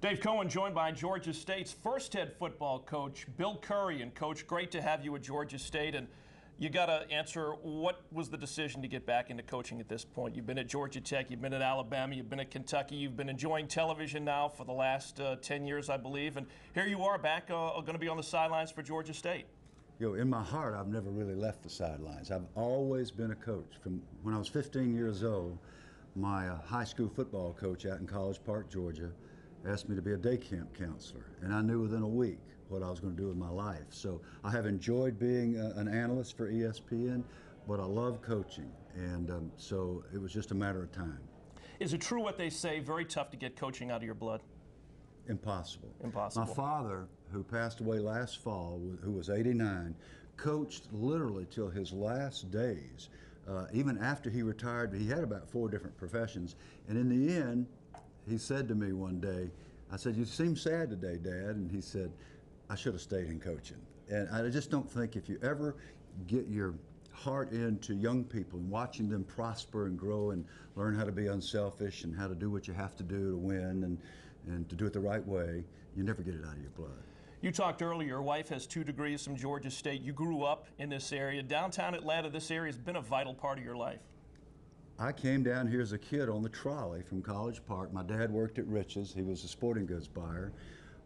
Dave Cohen joined by Georgia State's first head football coach, Bill Curry. And Coach, great to have you at Georgia State. And you got to answer, what was the decision to get back into coaching at this point? You've been at Georgia Tech, you've been at Alabama, you've been at Kentucky, you've been enjoying television now for the last 10 years, I believe. And here you are back going to be on the sidelines for Georgia State. In my heart, I've never really left the sidelines. I've always been a coach. From when I was 15 years old, my high school football coach out in College Park, Georgia, asked me to be a day camp counselor, and I knew within a week what I was going to do with my life. So I have enjoyed being an analyst for ESPN, but I love coaching, and so it was just a matter of time. Is it true what they say, very tough to get coaching out of your blood? Impossible. Impossible. My father, who passed away last fall, who was 89, coached literally till his last days. Even after he retired, he had about 4 different professions, and in the end, he said to me one day, I said, "You seem sad today, Dad," and he said, "I should have stayed in coaching." And I just don't think if you ever get your heart into young people and watching them prosper and grow and learn how to be unselfish and how to do what you have to do to win and to do it the right way, you never get it out of your blood. You talked earlier, your wife has 2 degrees from Georgia State. You grew up in this area. Downtown Atlanta, this area has been a vital part of your life. I came down here as a kid on the trolley from College Park. My dad worked at Rich's. He was a sporting goods buyer.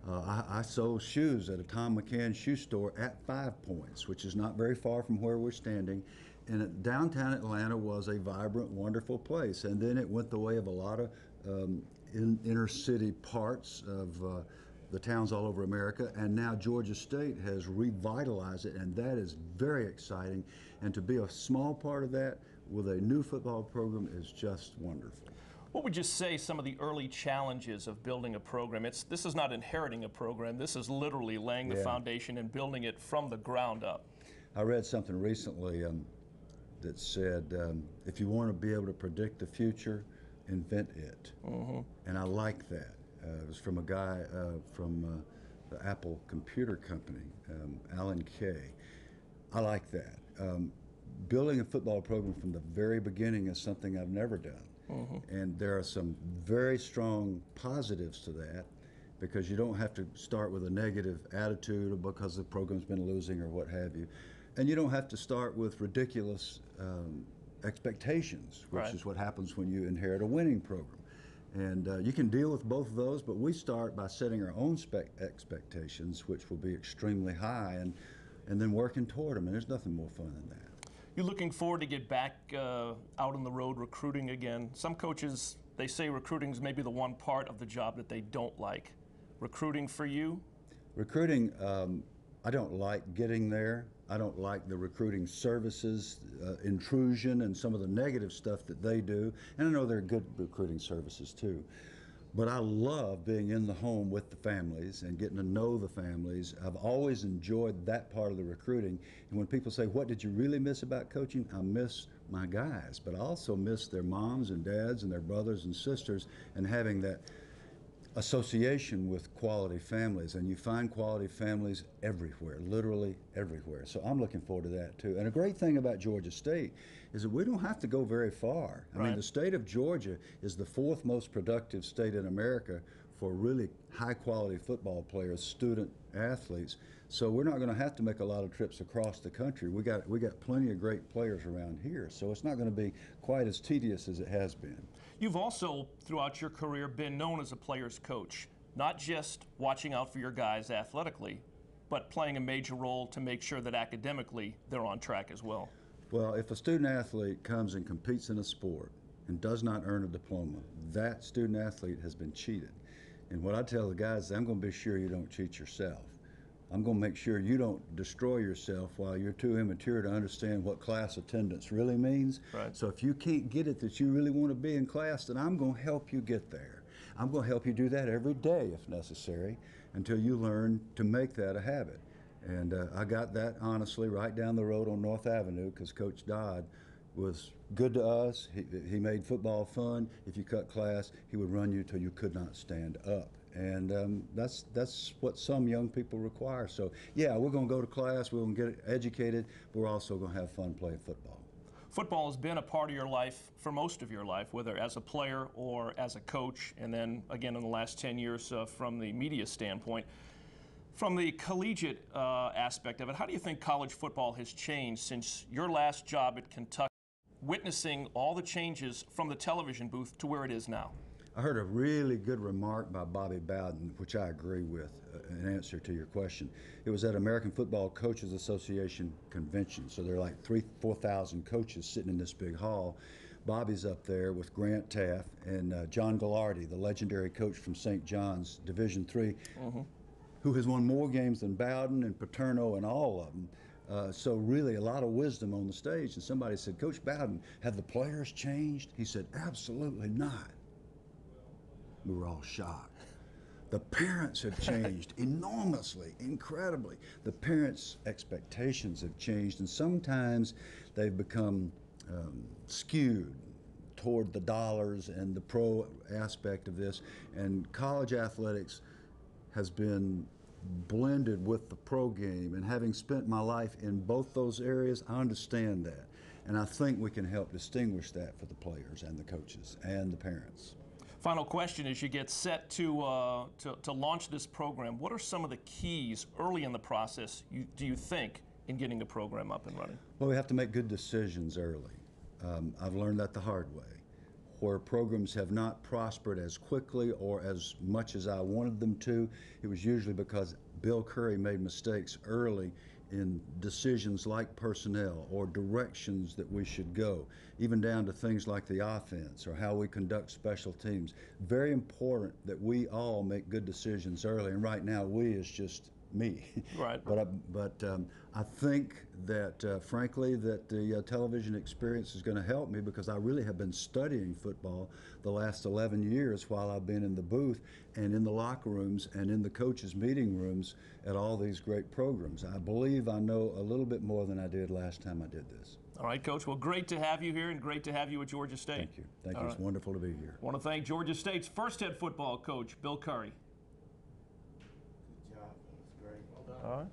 I sold shoes at a Tom McCann shoe store at 5 Points, which is not very far from where we're standing. And downtown Atlanta was a vibrant, wonderful place. And then it went the way of a lot of inner city parts of the towns all over America, and now Georgia State has revitalized it, and that is very exciting. And to be a small part of that with a new football program is just wonderful. What would you say some of the early challenges of building a program? This is not inheriting a program, this is literally laying the foundation and building it from the ground up. I read something recently that said, if you want to be able to predict the future, invent it. And I like that. It was from a guy from the Apple Computer Company, Alan Kay. I like that. Building a football program from the very beginning is something I've never done. And there are some very strong positives to that, because you don't have to start with a negative attitude or because the program's been losing or what have you. And you don't have to start with ridiculous expectations, which is what happens when you inherit a winning program. And you can deal with both of those, but we start by setting our own expectations, which will be extremely high, and then working toward them, and there's nothing more fun than that. You're looking forward to get back out on the road recruiting again. Some coaches, they say recruiting is maybe the one part of the job that they don't like. Recruiting for you? Recruiting, I don't like getting there. I don't like the recruiting services, intrusion, and some of the negative stuff that they do. And I know there are good recruiting services too. But I love being in the home with the families and getting to know the families. I've always enjoyed that part of the recruiting. And when people say, "What did you really miss about coaching?" I miss my guys, but I also miss their moms and dads and their brothers and sisters, and having that association with quality families. And you find quality families everywhere, literally everywhere. So I'm looking forward to that too. And a great thing about Georgia State is that we don't have to go very far. I mean, the state of Georgia is the 4th most productive state in America for really high quality football players, student athletes. So we're not going to have to make a lot of trips across the country. We got plenty of great players around here, so it's not going to be quite as tedious as it has been. You've also, throughout your career, been known as a player's coach, not just watching out for your guys athletically, but playing a major role to make sure that academically they're on track as well. Well, if a student athlete comes and competes in a sport and does not earn a diploma, that student athlete has been cheated. And what I tell the guys is, I'm going to be sure you don't cheat yourself. I'm going to make sure you don't destroy yourself while you're too immature to understand what class attendance really means. So if you can't get it that you really want to be in class, then I'm going to help you get there. I'm going to help you do that every day if necessary until you learn to make that a habit. And I got that, honestly, right down the road on North Avenue, because Coach Dodd was good to us. He made football fun. If you cut class, he would run you till you could not stand up. And that's what some young people require. So yeah, we're going to go to class, we're going to get educated, but we're also going to have fun playing football. football has been a part of your life for most of your life, whether as a player or as a coach, and then again in the last 10 years from the media standpoint. From the collegiate aspect of it, how do you think college football has changed since your last job at Kentucky, witnessing all the changes from the television booth to where it is now? I heard a really good remark by Bobby Bowden, which I agree with, in answer to your question. It was at American Football Coaches Association convention. So there are like 4,000 coaches sitting in this big hall. Bobby's up there with Grant Taft and John Gallardi, the legendary coach from St. John's, Division III, who has won more games than Bowden and Paterno and all of them. So really a lot of wisdom on the stage. And somebody said, Coach Bowden, have the players changed? He said, absolutely not. We were all shocked. The parents have changed enormously, incredibly. The parents' expectations have changed, and sometimes they've become skewed toward the dollars and the pro aspect of this. And college athletics has been blended with the pro game, and having spent my life in both those areas, I understand that. And I think we can help distinguish that for the players and the coaches and the parents. Final question, as you get set to launch this program, what are some of the keys early in the process, do you think, in getting a program up and running? Well, we have to make good decisions early. I've learned that the hard way. Where programs have not prospered as quickly or as much as I wanted them to, it was usually because Bill Curry made mistakes early in decisions like personnel or directions that we should go, even down to things like the offense or how we conduct special teams. Very important that we all make good decisions early, and right now we is just me. Right. But I think that, frankly, that the television experience is going to help me, because I really have been studying football the last 11 years while I've been in the booth and in the locker rooms and in the coaches' meeting rooms at all these great programs. I believe I know a little bit more than I did last time I did this. All right, Coach. Well, great to have you here, and great to have you at Georgia State. Thank you. Thank you. It's wonderful to be here. I want to thank Georgia State's first head football coach, Bill Curry. Good job. That was great. All right.